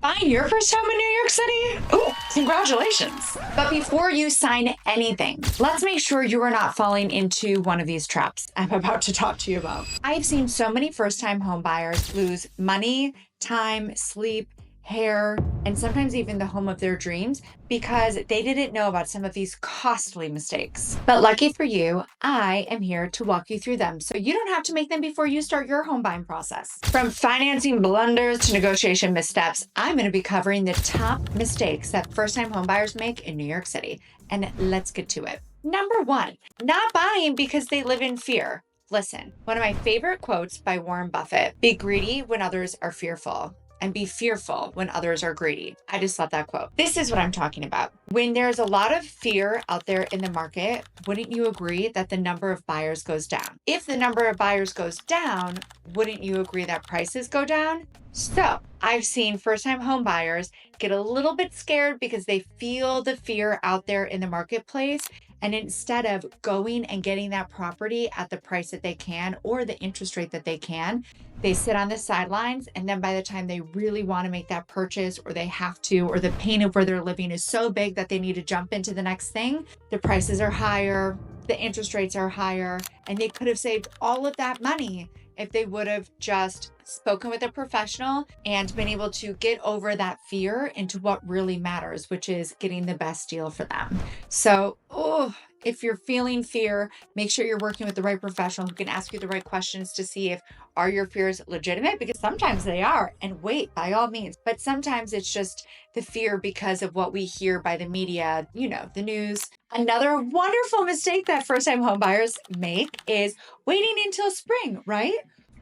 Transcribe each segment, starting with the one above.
Buying your first home in New York City? Oh, congratulations. But before you sign anything, let's make sure you are not falling into one of these traps I'm about to talk to you about. I've seen so many first-time home buyers lose money, time, sleep, hair, and sometimes even the home of their dreams because they didn't know about some of these costly mistakes. But lucky for you, I am here to walk you through them so you don't have to make them before you start your home buying process. From financing blunders to negotiation missteps, I'm going to be covering the top mistakes that first-time home buyers make in New York City. And let's get to it. Number one, not buying because they live in fear. Listen, one of my favorite quotes by Warren Buffett, be greedy when others are fearful, and be fearful when others are greedy. I just love that quote. This is what I'm talking about. When there's a lot of fear out there in the market, wouldn't you agree that the number of buyers goes down? If the number of buyers goes down, wouldn't you agree that prices go down? So I've seen first-time home buyers get a little bit scared because they feel the fear out there in the marketplace. And instead of going and getting that property at the price that they can or the interest rate that they can, they sit on the sidelines. And then by the time they really want to make that purchase or they have to, or the pain of where they're living is so big that they need to jump into the next thing, the prices are higher, the interest rates are higher, and they could have saved all of that money if they would have just spoken with a professional and been able to get over that fear into what really matters, which is getting the best deal for them. So, if you're feeling fear, make sure you're working with the right professional who can ask you the right questions to see if are your fears legitimate, because sometimes they are, and wait, by all means, but sometimes it's just the fear because of what we hear by the media, the news. Another wonderful mistake that first-time home buyers make is waiting until spring, right?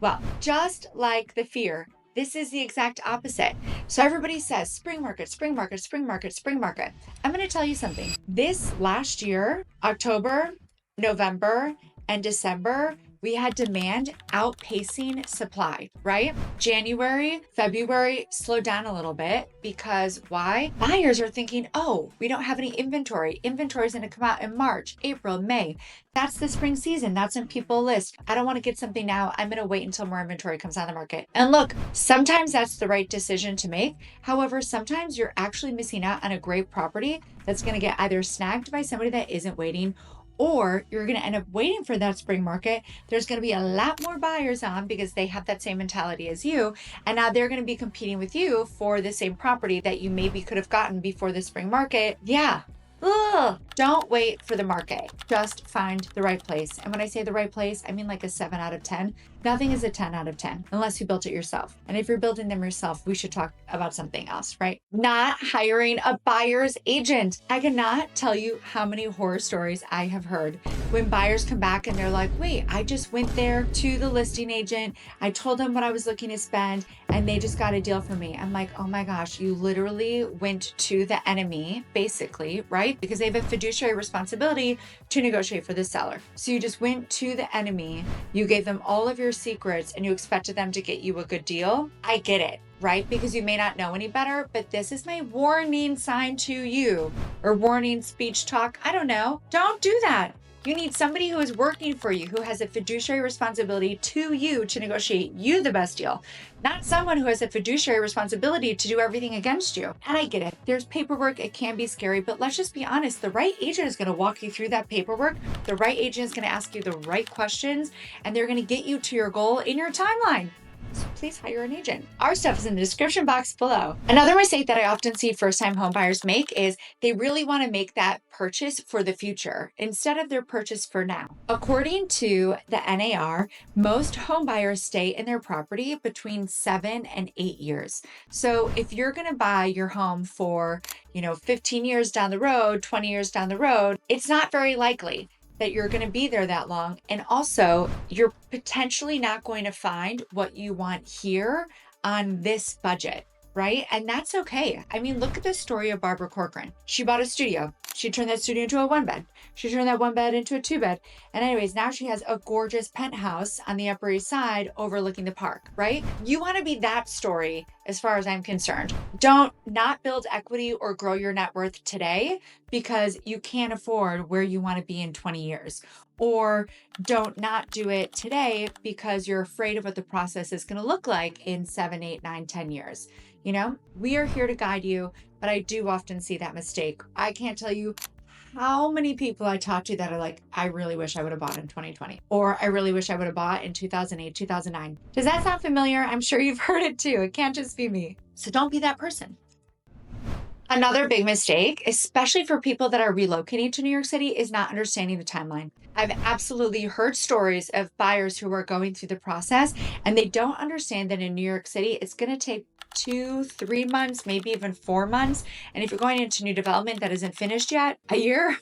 Well, just like the fear, this is the exact opposite. So everybody says spring market, spring market, spring market, spring market. I'm going to tell you something. This last year, October, November, and December, we had demand outpacing supply, right? January, February slowed down a little bit because why? Buyers are thinking, oh, we don't have any inventory. Inventory is going to come out in March, April, May. That's the spring season. That's when people list. I don't want to get something now. I'm going to wait until more inventory comes on the market. And look, sometimes that's the right decision to make. However, sometimes you're actually missing out on a great property that's going to get either snagged by somebody that isn't waiting, or you're going to end up waiting for that spring market. There's going to be a lot more buyers on because they have that same mentality as you. And now they're going to be competing with you for the same property that you maybe could have gotten before the spring market. Yeah. Ugh. Don't wait for the market. Just find the right place. And when I say the right place, I mean like a 7 out of 10. Nothing is a 10 out of 10 unless you built it yourself. And if you're building them yourself, we should talk about something else, right? Not hiring a buyer's agent. I cannot tell you how many horror stories I have heard when buyers come back and they're like, wait, I just went there to the listing agent. I told them what I was looking to spend and they just got a deal for me. I'm like, oh my gosh, you literally went to the enemy, basically, right? Because they have a fiduciary responsibility to negotiate for the seller. So you just went to the enemy, you gave them all of your secrets and you expected them to get you a good deal. I get it, right? Because you may not know any better, but this is my warning sign to you, or warning speech talk. I don't know. Don't do that. You need somebody who is working for you, who has a fiduciary responsibility to you to negotiate you the best deal, not someone who has a fiduciary responsibility to do everything against you. And I get it. There's paperwork. It can be scary, but let's just be honest. The right agent is going to walk you through that paperwork. The right agent is going to ask you the right questions, and they're going to get you to your goal in your timeline. So please hire an agent. Our stuff is in the description box below. Another mistake that I often see first-time home buyers make is they really want to make that purchase for the future instead of their purchase for now. According to the NAR, most home buyers stay in their property between 7 and 8 years. So if you're going to buy your home for, 15 years down the road, 20 years down the road, it's not very likely that you're going to be there that long. And also, you're potentially not going to find what you want here on this budget, right? And that's okay. I mean, look at the story of Barbara Corcoran. She bought a studio. She turned that studio into a 1-bed. She turned that 1-bed into a 2-bed. And anyways, now she has a gorgeous penthouse on the Upper East Side overlooking the park, right? You want to be that story as far as I'm concerned. Don't not build equity or grow your net worth today because you can't afford where you want to be in 20 years. or don't not do it today because you're afraid of what the process is going to look like in 7, 8, 9, 10 years. You know, we are here to guide you, but I do often see that mistake. I can't tell you how many people I talk to that are like, I really wish I would have bought in 2020, or I really wish I would have bought in 2008, 2009. Does that sound familiar? I'm sure you've heard it too. It can't just be me. So don't be that person. Another big mistake, especially for people that are relocating to New York City, is not understanding the timeline. I've absolutely heard stories of buyers who are going through the process and they don't understand that in New York City, it's going to take 2, 3 months, maybe even 4 months. And if you're going into new development that isn't finished yet, a year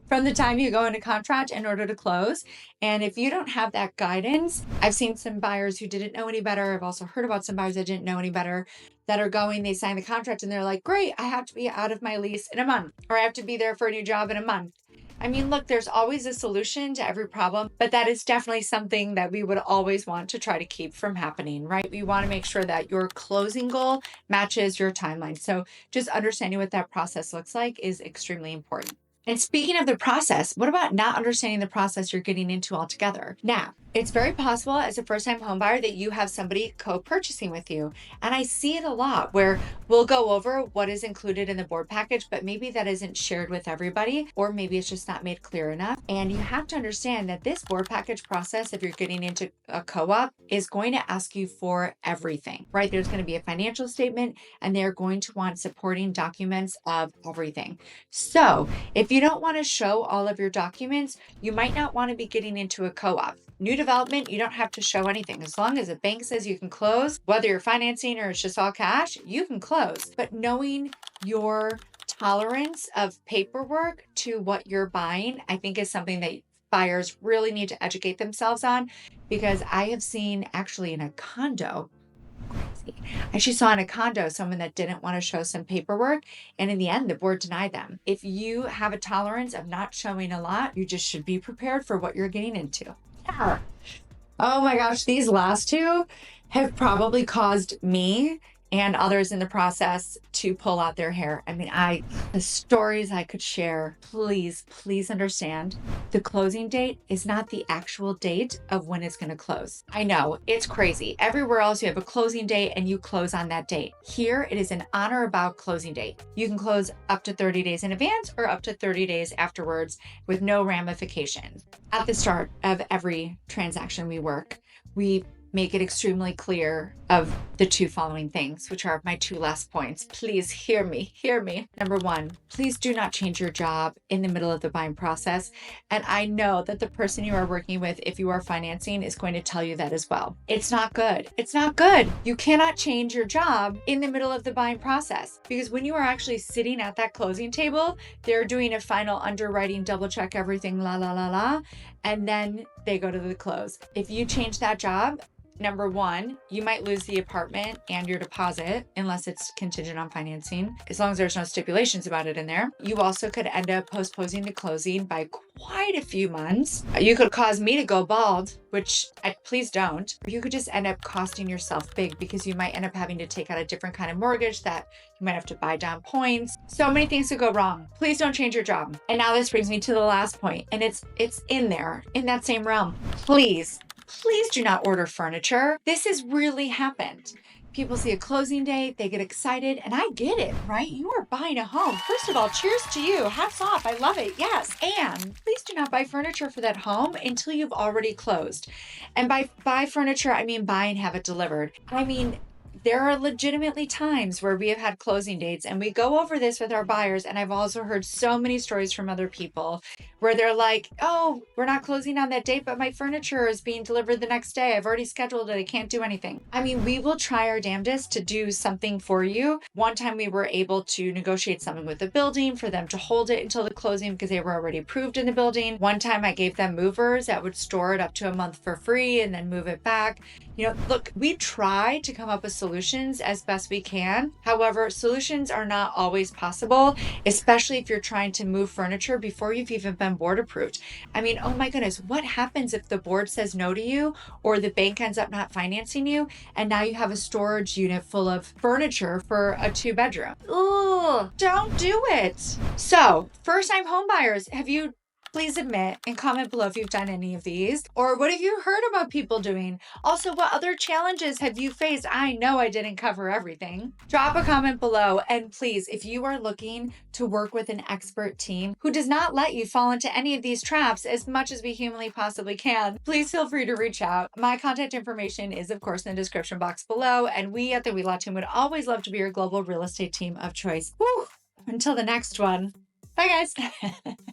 from the time you go into contract in order to close. And if you don't have that guidance, I've seen some buyers who didn't know any better. I've also heard about some buyers that didn't know any better that are going, they sign the contract and they're like, great, I have to be out of my lease in a month, or I have to be there for a new job in a month. I mean, look, there's always a solution to every problem, but that is definitely something that we would always want to try to keep from happening, right? We want to make sure that your closing goal matches your timeline. So just understanding what that process looks like is extremely important. And speaking of the process, what about not understanding the process you're getting into altogether? Now, it's very possible as a first-time homebuyer that you have somebody co-purchasing with you. And I see it a lot where we'll go over what is included in the board package, but maybe that isn't shared with everybody, or maybe it's just not made clear enough. And you have to understand that this board package process, if you're getting into a co-op, is going to ask you for everything, right? There's going to be a financial statement and they're going to want supporting documents of everything. So if you don't want to show all of your documents, you might not want to be getting into a co-op. New development, you don't have to show anything. As long as a bank says you can close, whether you're financing or it's just all cash, you can close. But knowing your tolerance of paperwork to what you're buying, I think is something that buyers really need to educate themselves on, because I have seen actually in a condo, I actually saw in a condo someone that didn't want to show some paperwork, and in the end, the board denied them. If you have a tolerance of not showing a lot, you just should be prepared for what you're getting into. Yeah. Oh my gosh, these last two have probably caused me and others in the process to pull out their hair. I mean, the stories I could share, please understand the closing date is not the actual date of when it's going to close. I know it's crazy. Everywhere else you have a closing date and you close on that date. Here it is an on or about closing date. You can close up to 30 days in advance or up to 30 days afterwards with no ramifications. At the start of every transaction we work, we make it extremely clear of the two following things, which are my two last points. Please hear me. Number one, please do not change your job in the middle of the buying process. And I know that the person you are working with, if you are financing, is going to tell you that as well. It's not good. It's not good. You cannot change your job in the middle of the buying process, because when you are actually sitting at that closing table, they're doing a final underwriting, double check everything, and then they go to the close. If you change that job, number one, you might lose the apartment and your deposit unless it's contingent on financing, as long as there's no stipulations about it in there. You also could end up postponing the closing by quite a few months. You could cause me to go bald, which please don't. Or you could just end up costing yourself big, because you might end up having to take out a different kind of mortgage that you might have to buy down points. So many things could go wrong. Please don't change your job. And now this brings me to the last point, and it's in there, in that same realm. Please do not order furniture. This has really happened. People see a closing date, they get excited, and I get it, right? You are buying a home. First of all, cheers to you. Hats off. I love it. Yes. And please do not buy furniture for that home until you've already closed. And by buy furniture, I mean buy and have it delivered. I mean, there are legitimately times where we have had closing dates, and we go over this with our buyers. And I've also heard so many stories from other people where they're like, oh, we're not closing on that date, but my furniture is being delivered the next day. I've already scheduled it. I can't do anything. I mean, we will try our damnedest to do something for you. One time we were able to negotiate something with the building for them to hold it until the closing because they were already approved in the building. One time I gave them movers that would store it up to a month for free and then move it back. You know, look, we try to come up with solutions as best we can. However, solutions are not always possible, especially if you're trying to move furniture before you've even been board approved. I mean, oh my goodness, what happens if the board says no to you, or the bank ends up not financing you, and now you have a storage unit full of furniture for a 2-bedroom? Ugh, don't do it. So, first-time home buyers, have you Please admit and comment below if you've done any of these, or what have you heard about people doing? Also, what other challenges have you faced? I know I didn't cover everything. Drop a comment below, and please, if you are looking to work with an expert team who does not let you fall into any of these traps as much as we humanly possibly can, please feel free to reach out. My contact information is, of course, in the description box below, and we at the Wheelock team would always love to be your global real estate team of choice. Woo! Until the next one. Bye, guys.